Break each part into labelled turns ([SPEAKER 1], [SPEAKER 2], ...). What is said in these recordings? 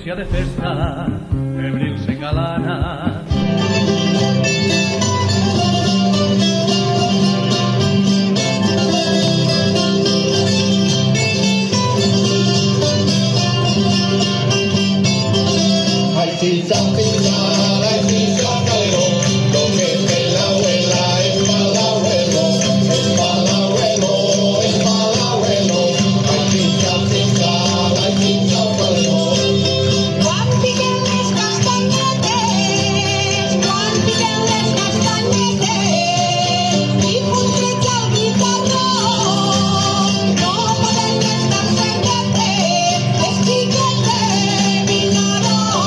[SPEAKER 1] iglesia de festa, febril se calana.
[SPEAKER 2] Ay, si pintar, ay, si calero, lo que ve la abuela es para el abuelo, es para el abuelo, es para el abuelo. Ay, si pintar, ay, si calero.
[SPEAKER 3] Juan piden les castañetes, Juan piden les castañetes, y putrecha el guitarrón, no poden estar senyetes, les chiquete vinarón,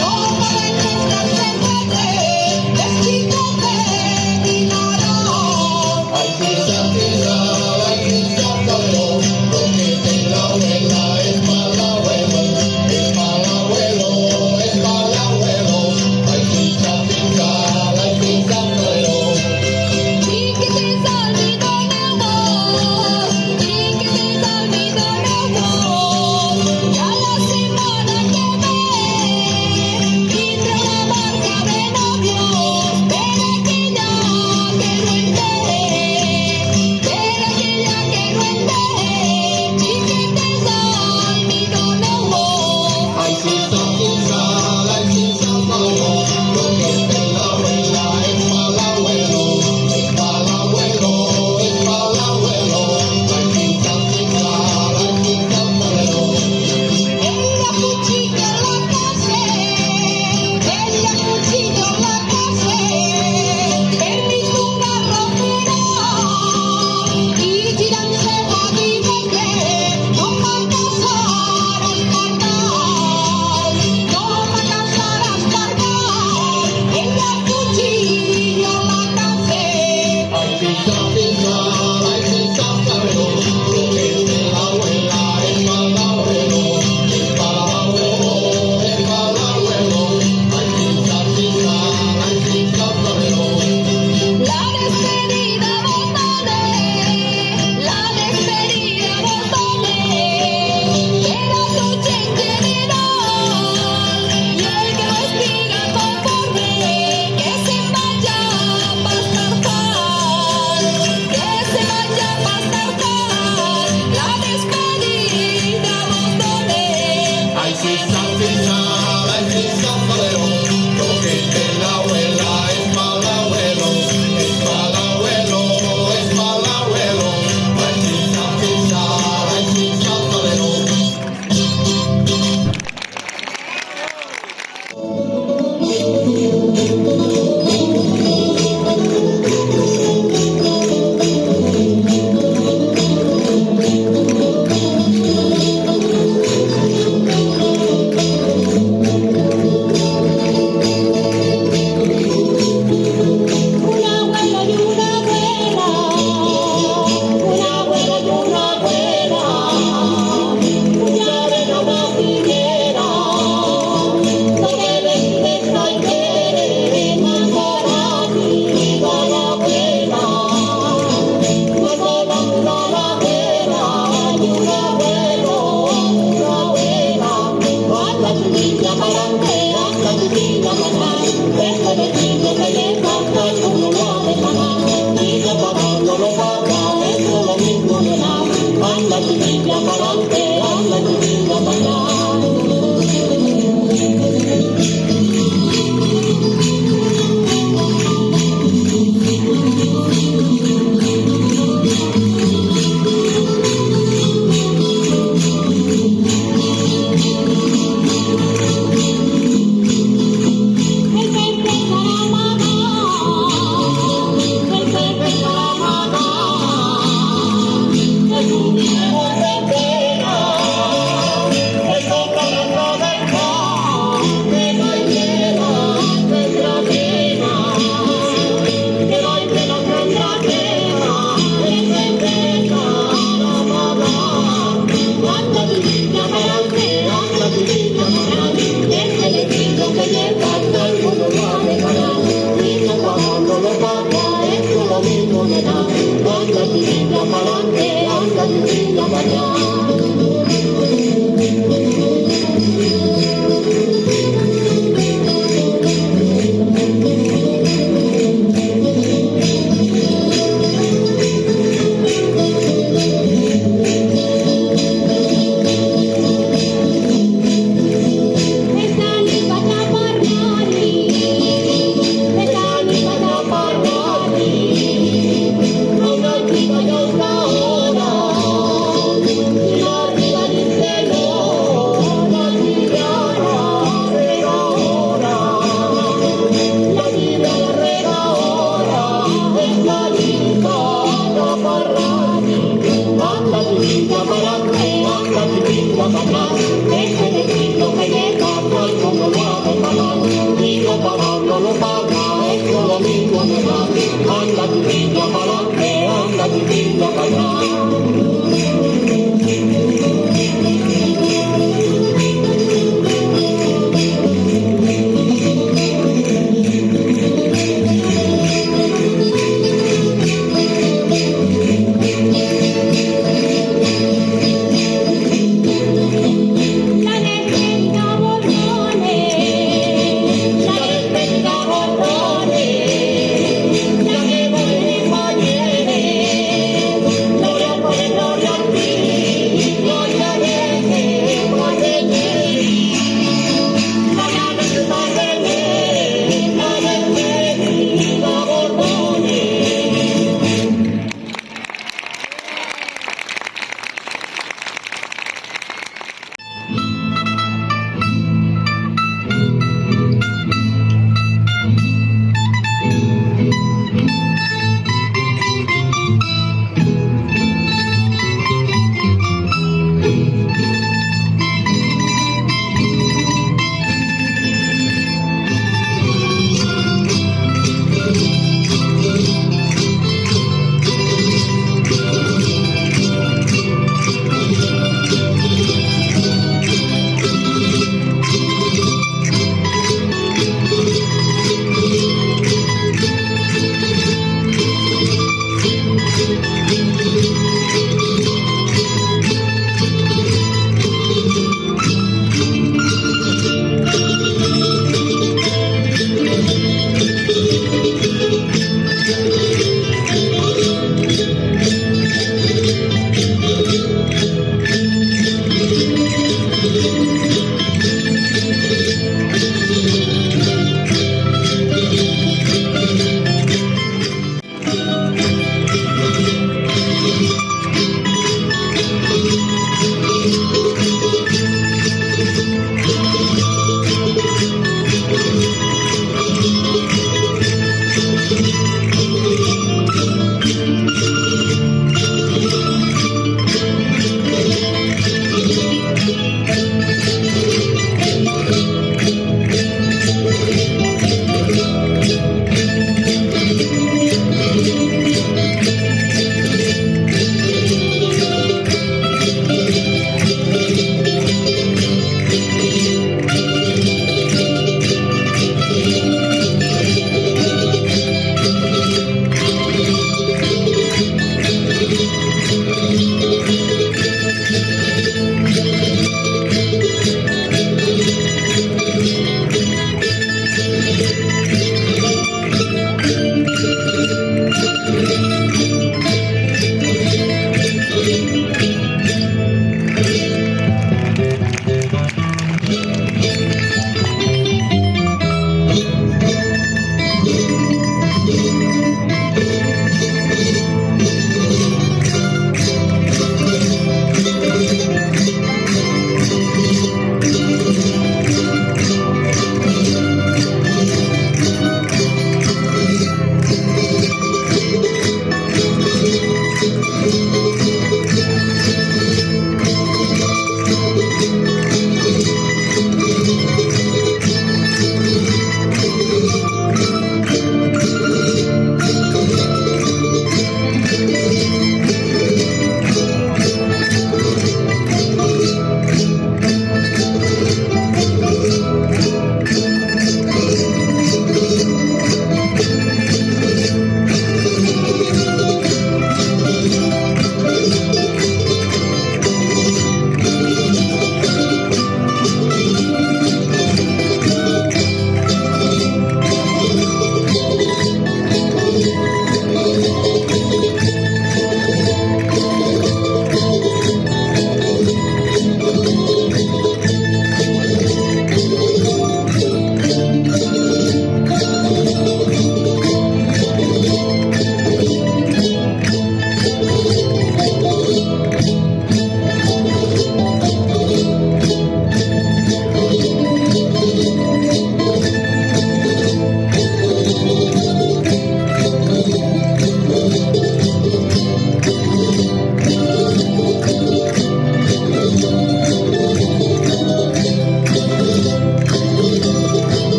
[SPEAKER 3] no poden estar senyetes, les chiquete vinarón.
[SPEAKER 2] Ay, si pintar, ay, si calero, lo que ve la abuela es para el abuelo, es para el abuelo, es para el abuelo. Ay, si pintar, ay, si calero.
[SPEAKER 3] Chiquitis almidón amor, chiquitis almidón amor, ya la semana que viene vindrá una barca de novios, pero aquella que no entere, pero aquella que no entere, chiquitis almidón amor.
[SPEAKER 2] Ay, si pintar, ay, si calero, lo que ve la abuela es para el abuelo, es para el abuelo, es para el abuelo. Ay, si pintar, ay, si calero.
[SPEAKER 3] Ella cuchilla la case, ella cuchilla la case, el mismo carro y tiranse va vivente, no va a casar al carnal, no va a casar al carnal, ella cuchilla la case.
[SPEAKER 2] Ay, si pintar, ay, si calero, lo que ve la abuela es para el abuelo, es para el abuelo, es para el abuelo. Ay, si pintar, ay, si calero.
[SPEAKER 3] La despedida botones, era tu general, y el que no espiga conforme, que se vaya a pastar, que se vaya a pastar, la despedida botones.
[SPEAKER 2] Ay, si pintar, ay, si calero, lo que ve la abuela es para el abuelo, es para el abuelo, es para el abuelo. Ay, si pintar, ay, si calero.
[SPEAKER 3] Una abuela y una abuela, una abuela y una abuela, una arena marinera, no deben de traer enamorar ni la abuela, no toman la abuela y una abuela, anda tu niña para adelante, anda tu niña para atrás, este vestido que le encanta y uno lo dejará, niña pagando lo paga, eso lo mismo le da, anda tu niña para adelante, anda tu niña para atrás. El pepe para mamá, el pepe para mamá, es un dinero de pena, el toca la cabeza, que no hay pena, tendrá pena, que no hay pena, tendrá pena, el pepe para mamá, anda tu niña para adelante, anda tu niña para adelante, este vestido que lleva todo el mundo lo dejará, niña pagando lo paga, eso lo mismo le da, anda tu niña para adelante, anda tu niña para allá.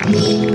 [SPEAKER 3] Thank you.